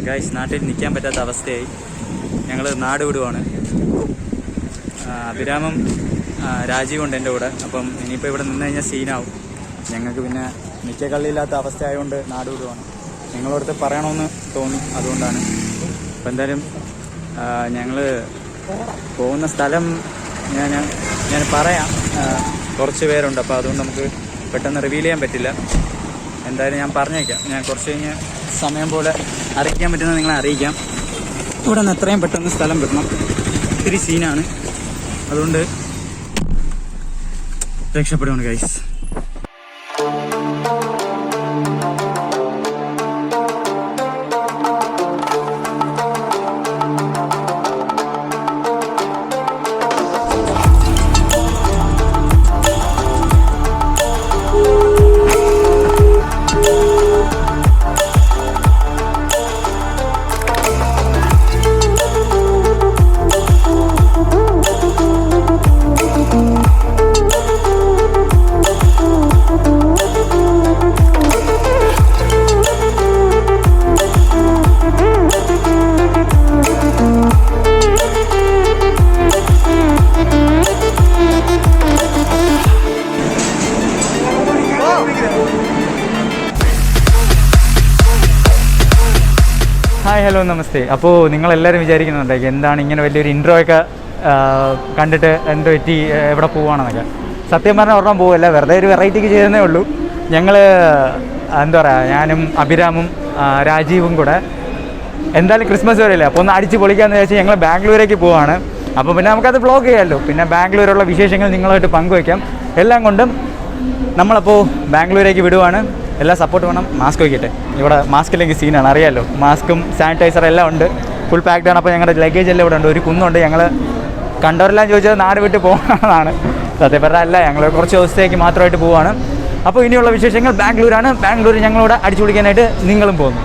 Guys നാട്ടിൽ നിൽക്കാൻ പറ്റാത്ത അവസ്ഥയായി. ഞങ്ങൾ നാട് വിടുവാണ്. അഭിരാമും രാജീവുണ്ട് എൻ്റെ കൂടെ. അപ്പം ഇനിയിപ്പോൾ ഇവിടെ നിന്ന് കഴിഞ്ഞാൽ സീനാവും. ഞങ്ങൾക്ക് പിന്നെ നിൽക്കക്കള്ളിയില്ലാത്ത അവസ്ഥ ആയതുകൊണ്ട് നാട് വിടുവാണ്. നിങ്ങളോടത്ത് പറയണമെന്ന് തോന്നി, അതുകൊണ്ടാണ്. അപ്പം എന്തായാലും ഞങ്ങൾ പോകുന്ന സ്ഥലം ഞാൻ പറയാം. കുറച്ച് പേരുണ്ട്, അപ്പോൾ അതുകൊണ്ട് നമുക്ക് പെട്ടെന്ന് റിവീൽ ചെയ്യാൻ പറ്റില്ല. എന്തായാലും ഞാൻ പറഞ്ഞേക്കാം. ഞാൻ കുറച്ച് കഴിഞ്ഞ് സമയം പോലെ അറിയിക്കാൻ പറ്റുന്നത് നിങ്ങളെ അറിയിക്കാം. ഇവിടെ നിന്ന് എത്രയും പെട്ടെന്ന് സ്ഥലം വിടണം. ഒത്തിരി സീനാണ്, അതുകൊണ്ട് രക്ഷപ്പെടുകയാണ് ഗൈസ്. ഹായ്, ഹലോ, നമസ്തേ. അപ്പോൾ നിങ്ങളെല്ലാവരും വിചാരിക്കുന്നുണ്ടായിരിക്കും എന്താണ് ഇങ്ങനെ വലിയൊരു ഇൻട്രോ ഒക്കെ കണ്ടിട്ട് എന്ത് പറ്റി, എവിടെ പോവുകയാണെന്നൊക്കെ. സത്യം പറഞ്ഞാൽ ഒരെണ്ണം പോവല്ല, വെറുതെ ഒരു വെറൈറ്റിക്ക് ചെയ്യുന്നേ ഉള്ളൂ. ഞങ്ങൾ എന്താ പറയുക, ഞാനും അഭിരാമും രാജീവും കൂടെ എന്തായാലും ക്രിസ്മസ് വരെയല്ലേ, അപ്പോൾ ഒന്ന് അടിച്ച് പൊളിക്കാമെന്ന് വിചാരിച്ച് ഞങ്ങൾ ബാംഗ്ലൂരേക്ക് പോവാണ്. അപ്പോൾ പിന്നെ നമുക്കത് വ്ളോഗ് ചെയ്യാമല്ലോ. പിന്നെ ബാംഗ്ലൂരുള്ള വിശേഷങ്ങൾ നിങ്ങളുമായിട്ട് പങ്കുവയ്ക്കാം. എല്ലാം കൊണ്ടും നമ്മളപ്പോൾ ബാംഗ്ലൂരേക്ക് വിടുവാണ്. എല്ലാ സപ്പോർട്ട് വേണം. മാസ്ക് വയ്ക്കട്ടെ. ഇവിടെ മാസ്ക് ഇല്ലെങ്കിൽ സീനാണ്, അറിയാമല്ലോ. മാസ്കും സാനിറ്റൈസർ എല്ലാം ഉണ്ട്, ഫുൾ പാക്ഡ് ആണ്. അപ്പോൾ ഞങ്ങളുടെ ലഗേജ് എല്ലാം ഇവിടെ ഉണ്ട്. ഒരു കുന്നുണ്ട്. ഞങ്ങൾ കണ്ടവരെല്ലാം ചോദിച്ചത് നാട് വിട്ട് പോകണമെന്നാണ്. സത്യം പറഞ്ഞാൽ അല്ല, ഞങ്ങൾ കുറച്ച് ദിവസത്തേക്ക് മാത്രമായിട്ട് പോവുകയാണ്. അപ്പോൾ ഇനിയുള്ള വിശേഷങ്ങൾ ബാംഗ്ലൂരാണ്. ബാംഗ്ലൂർ ഞങ്ങളിവിടെ അടിച്ചു പൊളിക്കാനായിട്ട് നിങ്ങളും പോകുന്നു.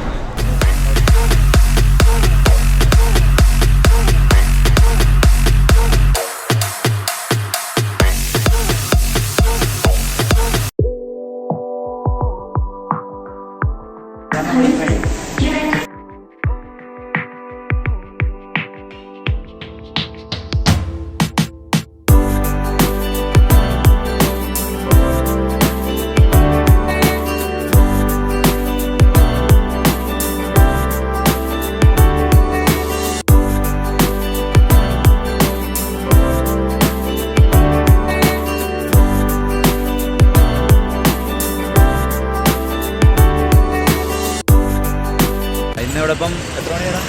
ഇന്നിവിടെപ്പം എത്ര മണിയാണ്?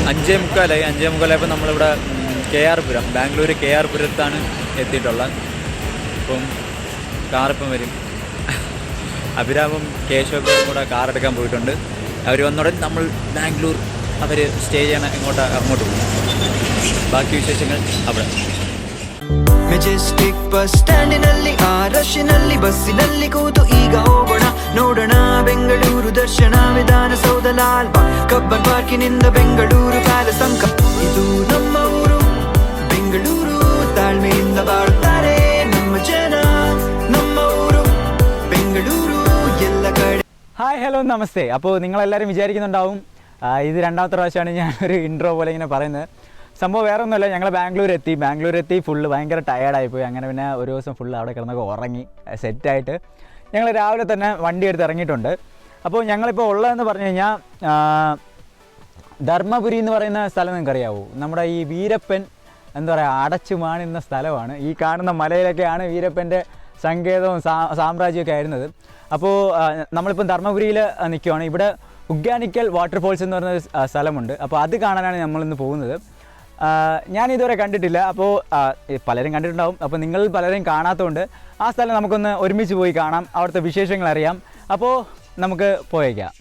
5:45. 5:45 നമ്മളിവിടെ KR പുരം, ബാംഗ്ലൂർ KR പുരത്താണ് എത്തിയിട്ടുള്ളത്. അപ്പം കാറിപ്പം വരും. അഭിരാമും കേശവും കൂടെ കാറെടുക്കാൻ പോയിട്ടുണ്ട്. അവർ വന്നോടെ നമ്മൾ ബാംഗ്ലൂർ അവർ സ്റ്റേ ചെയ്യണ അങ്ങോട്ട് പോകും. ബാക്കി വിശേഷങ്ങൾ അവിടെ. ಮೆಜೆಸ್ಟಿಕ್ ಬಸ್ ಸ್ಟ್ಯಾಂಡಿನಲ್ಲಿ ಆ ರಶ್ನಲ್ಲಿ ಬಸ್ಸಿನಲ್ಲಿ ಕೂತು ಈಗ ಹೋಗೋಣ ನೋಡೋಣ ಬೆಂಗಳೂರು ದರ್ಶನ ವಿಧಾನಸೌಧ ಲಾಲ್ ಬಾಗ್ ಕಬ್ಬನ್ ಪಾರ್ಕಿನಿಂದ ಬೆಂಗಳೂರು ಪ್ಯಾಲೇಸ್ ತನಕ ಇದು ನಮ್ಮ ಊರು ಬೆಂಗಳೂರು ತಾಳ್ಮೆಯಿಂದ ಬಾಳುತ್ತಾರೆ ನಮ್ಮ ಜನ ನಮ್ಮ ಊರು ಬೆಂಗಳೂರು ಎಲ್ಲ ಕಡೆ. ഹായ്, ഹലോ, നമസ്തേ. അപ്പോൾ നിങ്ങളെല്ലാവരും വിചാരിക്കുന്നുണ്ടാവും ഇത് രണ്ടാമത്തെ പ്രാവശ്യമാണ് ഞാനൊരു ഇൻട്രോ പോലെ ഇങ്ങനെ പറയുന്നത്. സംഭവം വേറെ ഒന്നുമല്ല, ഞങ്ങൾ ബാംഗ്ലൂർ എത്തി ഫുള്ള് ഭയങ്കര ടയേർഡായിപ്പോയി. അങ്ങനെ പിന്നെ ഒരു ദിവസം ഫുള്ള് അവിടെ കിടന്നൊക്കെ ഉറങ്ങി സെറ്റായിട്ട് ഞങ്ങൾ രാവിലെ തന്നെ വണ്ടി എടുത്ത് ഇറങ്ങിയിട്ടുണ്ട്. അപ്പോൾ ഞങ്ങളിപ്പോൾ ഉള്ളതെന്ന് പറഞ്ഞു കഴിഞ്ഞാൽ ധർമ്മപുരി എന്ന് പറയുന്ന സ്ഥലം നിങ്ങൾക്കറിയാവൂ. നമ്മുടെ ഈ വീരപ്പൻ എന്താ പറയുക അടച്ചു മാണിരുന്ന സ്ഥലമാണ്. ഈ കാണുന്ന മലയിലൊക്കെയാണ് വീരപ്പൻ്റെ സങ്കേതവും സാമ്രാജ്യമൊക്കെ ആയിരുന്നത്. അപ്പോൾ നമ്മളിപ്പം ധർമ്മപുരിയിൽ നിൽക്കുവാണ്. ഇവിടെ ഉഗ്യാനിക്കൽ വാട്ടർഫോൾസ് എന്ന് പറയുന്ന സ്ഥലമുണ്ട്. അപ്പോൾ അത് കാണാനാണ് നമ്മളിന്ന് പോകുന്നത്. ഞാനിതുവരെ കണ്ടിട്ടില്ല. അപ്പോൾ പലരും കണ്ടിട്ടുണ്ടാവും. അപ്പോൾ നിങ്ങൾ പലരും കാണാത്തതുകൊണ്ട് ആ സ്ഥലം നമുക്കൊന്ന് ഒരുമിച്ച് പോയി കാണാം, അവിടുത്തെ വിശേഷങ്ങൾ അറിയാം. അപ്പോൾ നമുക്ക് പോയേക്കാം.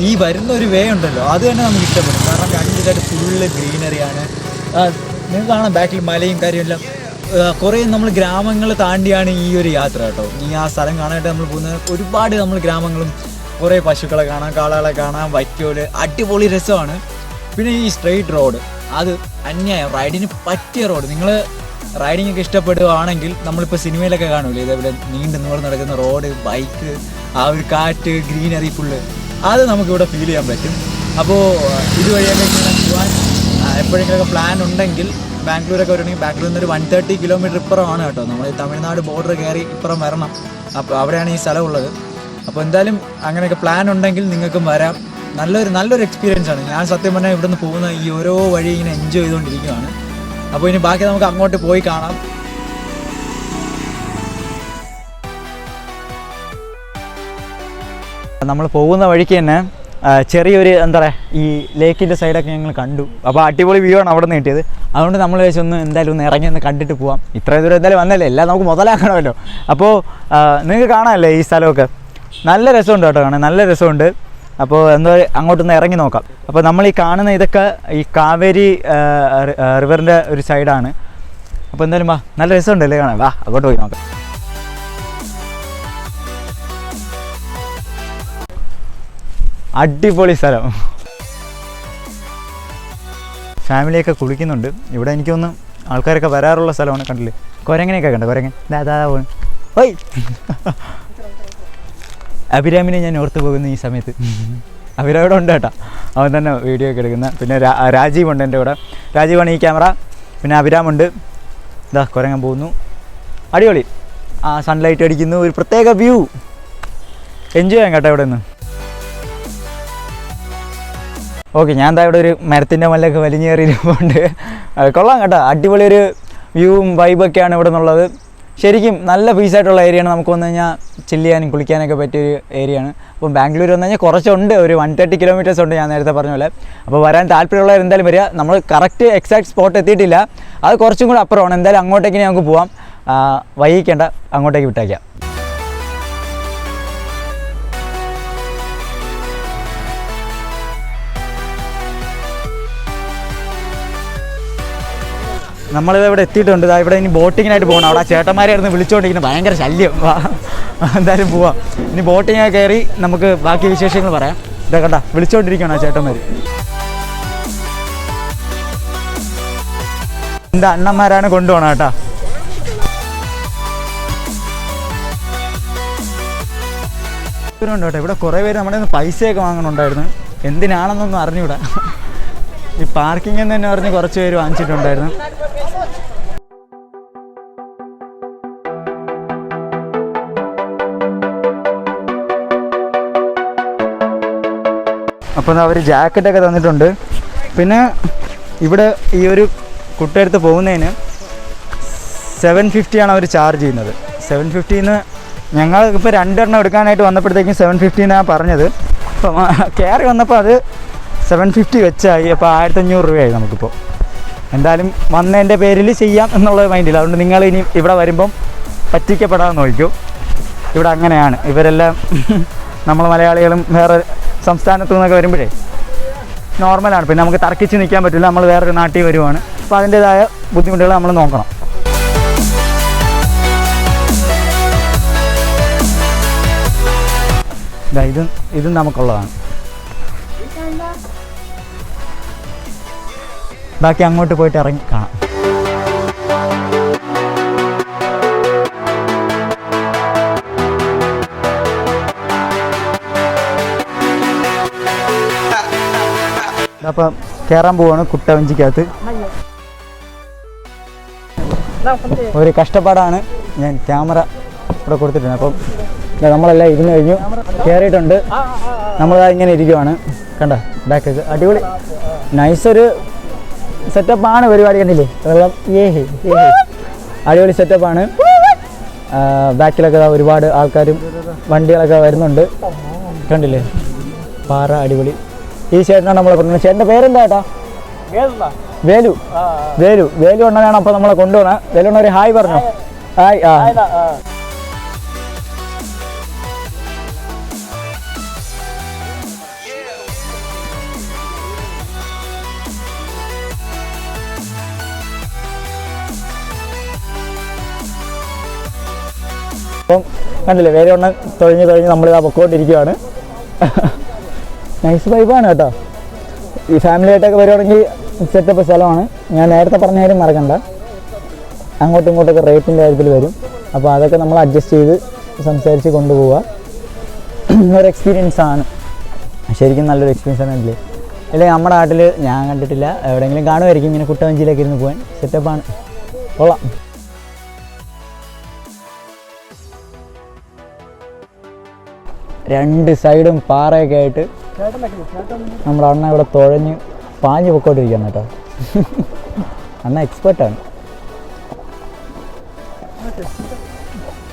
ഈ വരുന്ന ഒരു വേ ഉണ്ടല്ലോ, അത് തന്നെ നമുക്ക് ഇഷ്ടപ്പെടും. കാരണം രണ്ടിലായിട്ട് ഫുള്ള് ഗ്രീനറിയാണ്. നിങ്ങൾക്ക് കാണാം ബാക്കിൽ മലയും കാര്യമെല്ലാം. കുറേ നമ്മൾ ഗ്രാമങ്ങൾ താണ്ടിയാണ് ഈ ഒരു യാത്ര കേട്ടോ. ഈ ആ സ്ഥലം കാണാനായിട്ട് നമ്മൾ പോകുന്നത്. ഒരുപാട് നമ്മൾ ഗ്രാമങ്ങളും കുറേ പശുക്കളെ കാണാം, കാളകളെ കാണാം, വൈക്കോല്, അടിപൊളി രസമാണ്. പിന്നെ ഈ സ്ട്രെയിറ്റ് റോഡ്, അത് അന്യായം, റൈഡിന് പറ്റിയ റോഡ്. നിങ്ങൾ റൈഡിങ് ഒക്കെ ഇഷ്ടപ്പെടുകയാണെങ്കിൽ നമ്മളിപ്പോൾ സിനിമയിലൊക്കെ കാണൂലേ ഇതേപോലെ നീണ്ടു നീളം നടക്കുന്ന റോഡ്, ബൈക്ക്, ആ ഒരു കാറ്റ്, ഗ്രീനറി ഫുള്ള്, അത് നമുക്കിവിടെ ഫീൽ ചെയ്യാൻ പറ്റും. അപ്പോൾ ഇതുവഴിയൊക്കെ ഇങ്ങനെ പോകാൻ എപ്പോഴെങ്കിലുമൊക്കെ പ്ലാൻ ഉണ്ടെങ്കിൽ ബാംഗ്ലൂരൊക്കെ വരണമെങ്കിൽ ബാംഗ്ലൂരിൽ നിന്ന് ഒരു 130 കിലോമീറ്റർ ഇപ്പുറമാണ് കേട്ടോ. നമ്മൾ തമിഴ്നാട് ബോർഡർ കയറി ഇപ്പുറം വരണം. അപ്പോൾ അവിടെയാണ് ഈ സ്ഥലമുള്ളത്. അപ്പോൾ എന്തായാലും അങ്ങനെയൊക്കെ പ്ലാൻ ഉണ്ടെങ്കിൽ നിങ്ങൾക്കും വരാം. നല്ലൊരു എക്സ്പീരിയൻസ് ആണ്. ഞാൻ സത്യം പറഞ്ഞാൽ ഇവിടെ നിന്ന് പോകുന്ന ഈ ഓരോ വഴി ഇങ്ങനെ എൻജോയ് ചെയ്തുകൊണ്ടിരിക്കുകയാണ്. അപ്പോൾ ഇനി ബാക്കി നമുക്ക് അങ്ങോട്ട് പോയി കാണാം. നമ്മൾ പോകുന്ന വഴിക്ക് തന്നെ ചെറിയൊരു എന്താ പറയുക ഈ ലേക്കിൻ്റെ സൈഡൊക്കെ ഞങ്ങൾ കണ്ടു. അപ്പോൾ അടിപൊളി വ്യൂ ആണ് അവിടെ നിന്ന് കിട്ടിയത്. അതുകൊണ്ട് നമ്മൾ വെച്ചൊന്ന് എന്തായാലും ഒന്ന് ഇറങ്ങി ഒന്ന് കണ്ടിട്ട് പോവാം. ഇത്രയും ദൂരം എന്തായാലും വന്നല്ലേ, എല്ലാം നമുക്ക് മുതലാക്കണമല്ലോ. അപ്പോൾ നിങ്ങൾക്ക് കാണാമല്ലേ ഈ സ്ഥലമൊക്കെ, നല്ല രസമുണ്ട് കേട്ടോ കാണാൻ, നല്ല രസമുണ്ട്. അപ്പോൾ എന്താ അങ്ങോട്ടൊന്ന് ഇറങ്ങി നോക്കാം. അപ്പോൾ നമ്മൾ ഈ കാണുന്ന ഇതൊക്കെ ഈ കാവേരി റിവറിൻ്റെ ഒരു സൈഡാണ്. അപ്പോൾ എന്തായാലും വാ, നല്ല രസമുണ്ടല്ലേ കാണാൻ, വാ അങ്ങോട്ട് പോയി നോക്കാം. അടിപൊളി സ്ഥലം, ഫാമിലിയൊക്കെ കുളിക്കുന്നുണ്ട് ഇവിടെ. എനിക്കൊന്ന് ആൾക്കാരൊക്കെ വരാറുള്ള സ്ഥലമാണ്. കണ്ടില്ലേ കുരങ്ങനെയൊക്കെ കണ്ട, കുരങ്ങൻ ദാദാ പോകുന്നു. ഓയ് അഭിരാമിനെ ഞാൻ ഓർത്ത് പോകുന്നു ഈ സമയത്ത്. അഭിരാമിവിടെ ഉണ്ട് കേട്ടോ, അവൻ തന്നെ വീഡിയോ ഒക്കെ എടുക്കുന്ന. പിന്നെ രാജീവുണ്ട് എൻ്റെ കൂടെ, രാജീവാണ് ഈ ക്യാമറ. പിന്നെ അഭിരാമുണ്ട്, ഇതാ കുരങ്ങൻ പോകുന്നു. അടിപൊളി, ആ സൺലൈറ്റ് അടിക്കുന്നു, ഒരു പ്രത്യേക വ്യൂ, എൻജോയ് ചെയ്യാം കേട്ടോ ഇവിടെ നിന്ന്. ഓക്കെ, ഞാൻ എന്താ ഇവിടെ ഒരു മരത്തിൻ്റെ മല്ലൊക്കെ വലിഞ്ഞേറിയിരിക്കുന്നുണ്ട്. കൊള്ളാം കേട്ടോ, അടിപൊളി ഒരു വ്യൂവും വൈബൊക്കെയാണ് ഇവിടെ നിന്നുള്ളത്. ശരിക്കും നല്ല പീസായിട്ടുള്ള ഏരിയയാണ്. നമുക്ക് വന്നു കഴിഞ്ഞാൽ ചില്ല് ചെയ്യാനും കുളിക്കാനൊക്കെ പറ്റിയൊരു ഏരിയയാണ്. അപ്പം ബാംഗ്ലൂർ വന്നു കഴിഞ്ഞാൽ കുറച്ചുണ്ട്, ഒരു 130 കിലോമീറ്റേഴ്സ് ഉണ്ട് ഞാൻ നേരത്തെ പറഞ്ഞ പോലെ. അപ്പോൾ വരാൻ താല്പര്യമുള്ളവർ എന്തായാലും വരിക. നമ്മൾ കറക്റ്റ് എക്സാക്ട് സ്പോട്ട് എത്തിയിട്ടില്ല, അത് കുറച്ചും കൂടെ അപ്പുറമാണ്. എന്തായാലും അങ്ങോട്ടേക്ക് നമുക്ക് പോവാം, വൈകിക്കേണ്ട, അങ്ങോട്ടേക്ക് വിട്ടേക്കാം. നമ്മളിത് ഇവിടെ എത്തിയിട്ടുണ്ട്. ഇവിടെ ഇനി ബോട്ടിങ്ങിനായിട്ട് പോകണം. അവിടെ ചേട്ടന്മാരായിരുന്നു വിളിച്ചുകൊണ്ടിരിക്കുന്നത്, ഭയങ്കര ശല്യം. എന്തായാലും പോവാം. ഇനി ബോട്ടിങ്ങൊക്കെ കയറി നമുക്ക് ബാക്കി വിശേഷങ്ങൾ പറയാം. ഇതാ കണ്ട വിളിച്ചുകൊണ്ടിരിക്കുകയാണ് ആ ചേട്ടന്മാർ. എൻ്റെ അണ്ണന്മാരാണ് കൊണ്ടുപോകണം കേട്ടോ. ഉണ്ട് കേട്ടോ, ഇവിടെ കുറേ പേര് നമ്മുടെ പൈസയൊക്കെ വാങ്ങണുണ്ടായിരുന്നു. എന്തിനാണെന്നൊന്നും അറിഞ്ഞൂടാ. ഈ പാർക്കിംഗ് എന്ന് തന്നെ പറഞ്ഞ് കുറച്ച് പേര് വാങ്ങിച്ചിട്ടുണ്ടായിരുന്നു. അപ്പോൾ അവർ ജാക്കറ്റൊക്കെ തന്നിട്ടുണ്ട്. പിന്നെ ഇവിടെ ഈ ഒരു കുട്ടിയെടുത്ത് പോകുന്നതിന് 750 അവർ ചാർജ് ചെയ്യുന്നത്. 750 ഞങ്ങൾ ഇപ്പോൾ 2 എണ്ണം എടുക്കാനായിട്ട് വന്നപ്പോഴത്തേക്കും 750 പറഞ്ഞത്. അപ്പം കയറി വന്നപ്പോൾ അത് 750 വെച്ചായി. അപ്പോൾ 1500 രൂപയായി നമുക്കിപ്പോൾ. എന്തായാലും വന്നതിൻ്റെ പേരിൽ ചെയ്യാം എന്നുള്ള മൈൻഡില്ല. അതുകൊണ്ട് നിങ്ങൾ ഇനി ഇവിടെ വരുമ്പം പറ്റിക്കപ്പെടാതെ നോക്കൂ. ഇവിടെ അങ്ങനെയാണ്, ഇവരെല്ലാം നമ്മൾ മലയാളികളും വേറെ സംസ്ഥാനത്തു നിന്നൊക്കെ വരുമ്പോഴേ നോർമലാണ്. പിന്നെ നമുക്ക് തർക്കിച്ച് നിൽക്കാൻ പറ്റില്ല, നമ്മൾ വേറൊരു നാട്ടിൽ വരുവാണ്. അപ്പോൾ അതിൻ്റേതായ ബുദ്ധിമുട്ടുകൾ നമ്മൾ നോക്കണം. ഇതും നമുക്കുള്ളതാണ്. ബാക്കി അങ്ങോട്ട് പോയിട്ട് ഇറങ്ങി കാണാം. അപ്പം കയറാൻ പോവാണ് കുട്ടവഞ്ചിക്കകത്ത്. ഒരു കഷ്ടപ്പാടാണ്. ഞാൻ ക്യാമറ ഇവിടെ കൊടുത്തിട്ടുണ്ട്. അപ്പം നമ്മളെല്ലാം ഇരുന്ന് കഴിഞ്ഞു, കയറിയിട്ടുണ്ട്. നമ്മളതാ ഇങ്ങനെ ഇരിക്കുവാണ്. കണ്ട ബാക്കൊക്കെ അടിപൊളി നൈസൊരു സെറ്റപ്പാണ്. പരിപാടി കണ്ടില്ലേ, വെള്ളം അടിപൊളി സെറ്റപ്പാണ്. ബാക്കിലൊക്കെ ഒരുപാട് ആൾക്കാരും വണ്ടികളൊക്കെ വരുന്നുണ്ട്. കണ്ടില്ലേ, പാറ അടിപൊളി. ഈ ചേട്ടനാണ് നമ്മളെ കൊണ്ടുവന്നത്. ചേട്ടൻ്റെ പേരെന്താ ചേട്ടാ? വേലു. വേലു വേലു അണ്ണനാണ് അപ്പോൾ നമ്മളെ കൊണ്ടുപോകണം. വേലു അണ്ണ ഒരു ഹായ് പറഞ്ഞോ. ഹായ്. അപ്പം കണ്ടില്ലേ വേറെ ഒന്നും തൊഴിഞ്ഞ് നമ്മളിതാ പൊക്കോണ്ടിരിക്കുകയാണ്. നൈസ് വൈബാണ് കേട്ടോ. ഈ ഫാമിലിയായിട്ടൊക്കെ വരുവാണെങ്കിൽ സെറ്റപ്പ് സ്ഥലമാണ്. ഞാൻ നേരത്തെ പറഞ്ഞ കാര്യം മറക്കണ്ട, അങ്ങോട്ടും ഇങ്ങോട്ടൊക്കെ റേറ്റിൻ്റെ കാര്യത്തിൽ വരും. അപ്പോൾ അതൊക്കെ നമ്മൾ അഡ്ജസ്റ്റ് ചെയ്ത് സംസാരിച്ച് കൊണ്ടുപോവുക. ഒരു എക്സ്പീരിയൻസ് ആണ്, ശരിക്കും നല്ലൊരു എക്സ്പീരിയൻസ് ആണ്. അല്ലേ അല്ലെങ്കിൽ നമ്മുടെ നാട്ടിൽ ഞാൻ കണ്ടിട്ടില്ല, എവിടെയെങ്കിലും കാണുമായിരിക്കും ഇങ്ങനെ കുട്ടവഞ്ചിയിലേക്ക് ഇരുന്ന് പോകാൻ. സെറ്റപ്പാണ്, കൊള്ളാം. രണ്ട് സൈഡും പാറയൊക്കെ ആയിട്ട് നമ്മുടെ അണ്ണ ഇവിടെ തുഴഞ്ഞ് പാഞ്ഞ് പൊക്കോണ്ടിരിക്കുകയാണ് കേട്ടോ. അണ്ണ എക്സ്പെർട്ടാണ്.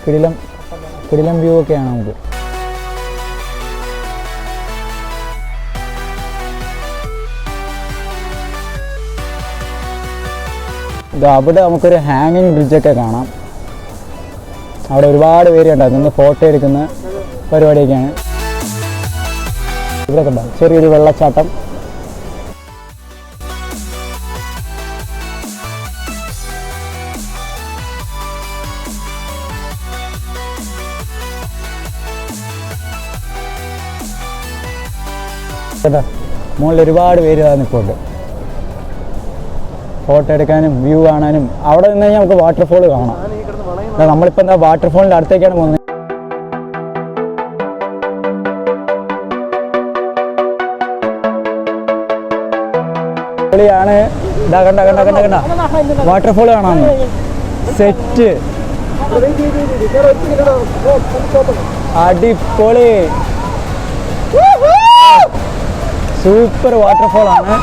കിടിലം വ്യൂ ഒക്കെയാണ് നമുക്ക്. അവിടെ നമുക്കൊരു ഹാങ്ങിങ് ബ്രിഡ്ജൊക്കെ കാണാം. അവിടെ ഒരുപാട് പേര് ഉണ്ടായിരുന്നു, ഫോട്ടോ എടുക്കുന്ന പരിപാടിയൊക്കെയാണ്. ഇവിടെ കണ്ടോ ചെറിയൊരു വെള്ളച്ചാട്ടം. കേട്ടോ മുകളിൽ ഒരുപാട് പേര് നിൽപ്പുണ്ട് ഫോട്ടോ എടുക്കാനും വ്യൂ കാണാനും. അവിടെ നിന്ന് കഴിഞ്ഞാൽ നമുക്ക് വാട്ടർഫോൾ കാണാം. നമ്മളിപ്പോൾ എന്താ വാട്ടർഫോളിൻ്റെ അടുത്തേക്കാണ് പോകുന്നത്. ാണ് കണ്ട വാട്ടർഫോൾ കാണാമെന്ന്. സെറ്റ് അടിപൊളി സൂപ്പർ വാട്ടർഫോളാണ്.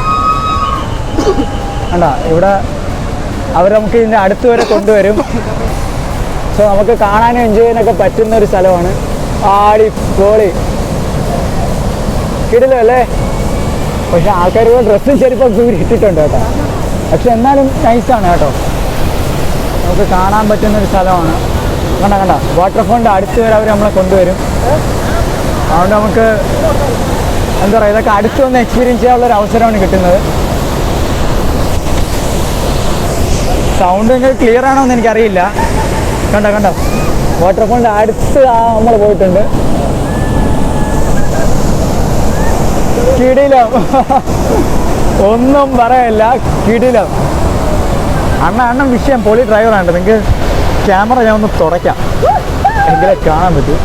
കണ്ട ഇവിടെ അവർ നമുക്ക് ഇതിൻ്റെ അടുത്ത് വരെ കൊണ്ടുവരും. സോ നമുക്ക് കാണാനും എൻജോയ് ചെയ്യാനൊക്കെ പറ്റുന്ന ഒരു സ്ഥലമാണ്. അടിപൊളി കിടിലം അല്ലേ? പക്ഷെ ആൾക്കാർ ഡ്രസ്സും ചെരുപ്പൊക്കെ ഇട്ടിട്ടുണ്ട് കേട്ടോ. പക്ഷെ എന്നാലും നൈസാണ് കേട്ടോ, നമുക്ക് കാണാൻ പറ്റുന്നൊരു സ്ഥലമാണ്. കണ്ട വാട്ടർഫോളിൻ്റെ അടുത്ത് വരെ അവർ നമ്മളെ കൊണ്ടുവരും. അതുകൊണ്ട് നമുക്ക് എന്താ പറയുക, ഇതൊക്കെ അടുത്ത് വന്ന് എക്സ്പീരിയൻസ് ചെയ്യാനുള്ളൊരു അവസരമാണ് കിട്ടുന്നത്. സൗണ്ട് നിങ്ങൾക്ക് ക്ലിയർ ആണോ എന്ന് എനിക്കറിയില്ല. കണ്ടോ വാട്ടർഫോളിൻ്റെ അടുത്ത് നമ്മൾ പോയിട്ടുണ്ട്. കിടിലം, ഒന്നും പറയല്ല, കിടിലം. അണ്ണൻ വിഷയം പൊളി ഡ്രൈവറാണ്. നിങ്ങൾക്ക് ക്യാമറ ഞാൻ ഒന്ന് തുടയ്ക്കാം, എങ്കിലേ കാണാൻ പറ്റും.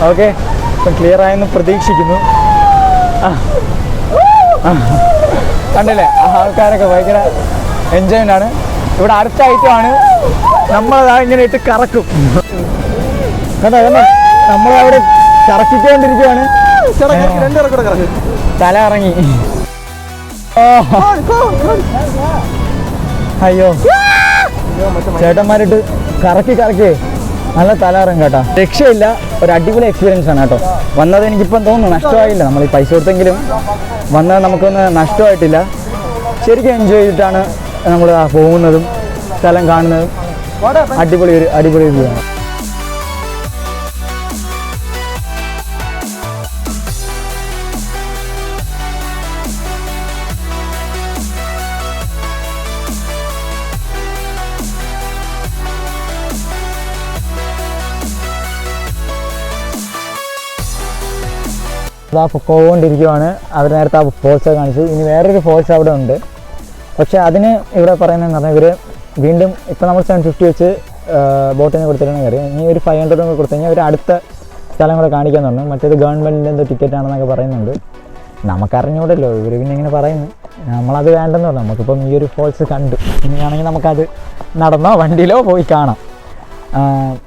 ഓക്കെ, ഇപ്പം ക്ലിയർ ആയെന്ന് പ്രതീക്ഷിക്കുന്നു. കണ്ടില്ലേ ആൾക്കാരൊക്കെ ഭയങ്കര എൻജോയ്മെൻ്റ് ആണ്. ഇവിടെ അടുത്ത ഐറ്റമാണ് നമ്മളതാ ഇങ്ങനെ ഇട്ട് കറക്കും. കണ്ടോ നമ്മളവിടെ കറക്കിക്കൊണ്ടിരിക്കുകയാണ്. തല ഇറങ്ങി. അയ്യോ ചേട്ടന്മാരിട്ട് കറക്കി നല്ല തല ഇറങ്ങും കേട്ടോ. രക്ഷയില്ല, ഒരു അടിപൊളി എക്സ്പീരിയൻസ് ആണ് കേട്ടോ. വന്നത് എനിക്കിപ്പം തോന്നുന്നു നഷ്ടമായില്ല. നമ്മൾ ഈ പൈസ കൊടുത്തെങ്കിലും വന്നത് നമുക്കൊന്നും നഷ്ടമായിട്ടില്ല. ശരിക്കും എൻജോയ് ചെയ്തിട്ടാണ് നമ്മൾ പോകുന്നതും സ്ഥലം കാണുന്നതും. അടിപൊളി വ്യൂ ആണ്. പൊക്കോണ്ടിരിക്കുവാണ്. അവർ നേരത്തെ ആ ഫോൾസ് കാണിച്ചു. ഇനി വേറൊരു ഫോൾസ് അവിടെ ഉണ്ട്. പക്ഷേ അതിന് ഇവിടെ പറയുന്നതെന്ന് പറഞ്ഞാൽ ഇവർ വീണ്ടും ഇപ്പോൾ നമ്മൾ 750 വെച്ച് ബോട്ടിന് കൊടുത്തിട്ടാണ് കയറി. ഇനി ഒരു 500 കൂടെ കൊടുത്തു കഴിഞ്ഞാൽ അവർ അടുത്ത സ്ഥലം കൂടെ കാണിക്കാൻ പറഞ്ഞു. മറ്റേത് ഗവൺമെൻറ്റിൻ്റെ എന്തോ ടിക്കറ്റ് ആണെന്നൊക്കെ പറയുന്നുണ്ട്. നമുക്കറിഞ്ഞൂടല്ലോ, ഇവർ പിന്നെ ഇങ്ങനെ പറയുന്നു. നമ്മളത് വേണ്ടെന്ന് പറഞ്ഞു. നമുക്കിപ്പം ഈ ഒരു ഫോൾസ് കണ്ടു. ഇനിയാണെങ്കിൽ നമുക്കത് നടന്നോ വണ്ടിയിലോ പോയി കാണാം.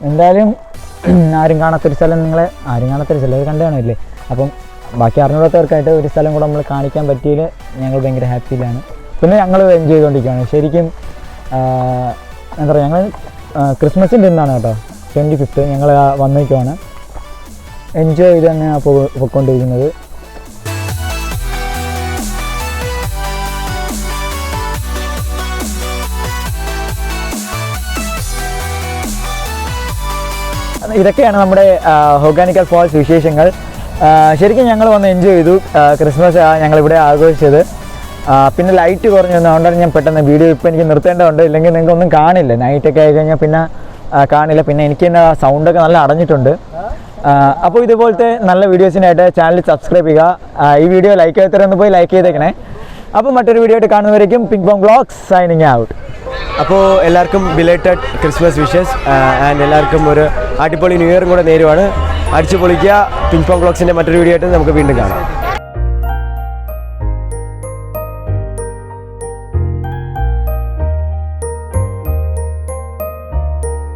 എന്തായാലും ആരും കാണാത്തൊരു സ്ഥലം ഇത് കണ്ടു കാണില്ലേ. അപ്പം ബാക്കി അറിഞ്ഞൂടാത്തവർക്കായിട്ട് ഒരു സ്ഥലം കൂടെ നമ്മൾ കാണിക്കാൻ പറ്റിയതിൽ ഞങ്ങൾ ഭയങ്കര ഹാപ്പിയിലാണ്. പിന്നെ ഞങ്ങൾ എൻജോയ് ചെയ്തുകൊണ്ടിരിക്കുകയാണ്. ശരിക്കും എന്താ പറയുക, ഞങ്ങൾ ക്രിസ്മസിൻ്റെ ഇന്നാണ് കേട്ടോ 25th ഞങ്ങൾ വന്നേക്കുവാണ്. എൻജോയ് ചെയ്ത് തന്നെ പോയിക്കൊണ്ടിരിക്കുന്നത്. ഇതൊക്കെയാണ് നമ്മുടെ ഹൊഗാനിക്കൽ ഫോൾസ് വിശേഷങ്ങൾ. ശരിക്കും ഞങ്ങൾ വന്ന് എൻജോയ് ചെയ്തു. ക്രിസ്മസ് ഞങ്ങളിവിടെ ആഘോഷിച്ചത്. പിന്നെ ലൈറ്റ് കുറഞ്ഞു വന്നതുകൊണ്ടാണ് ഞാൻ പെട്ടെന്ന് വീഡിയോ ഇപ്പോൾ എനിക്ക് നിർത്തേണ്ടതുണ്ട്. ഇല്ലെങ്കിൽ നിങ്ങൾക്ക് ഒന്നും കാണില്ല. നൈറ്റൊക്കെ ആയി കഴിഞ്ഞാൽ പിന്നെ കാണില്ല. പിന്നെ എനിക്ക് തന്നെ സൗണ്ടൊക്കെ നല്ല അടഞ്ഞിട്ടുണ്ട്. അപ്പോൾ ഇതുപോലത്തെ നല്ല വീഡിയോസിനായിട്ട് ചാനൽ സബ്സ്ക്രൈബ് ചെയ്യുക. ഈ വീഡിയോ ലൈക്ക് ചെയ്യാത്തവരൊന്ന് പോയി ലൈക്ക് ചെയ്തേക്കണേ. അപ്പോൾ മറ്റൊരു വീഡിയോ ആയിട്ട് കാണുന്നവരേക്കും pink pong vlogs signing out. അപ്പോൾ എല്ലാവർക്കും ബിലേറ്റഡ് ക്രിസ്മസ് വിഷസ് ആൻഡ് എല്ലാവർക്കും ഒരു അടിപൊളി ന്യൂ ഇയറും കൂടെ നേരുവാണ്. അടിച്ചു പൊളിക്കുക. പിങ്ക് പോങ് വ്ളോഗ്സിൻ്റെ മറ്റൊരു വീഡിയോ ആയിട്ട് നമുക്ക് വീണ്ടും കാണാം.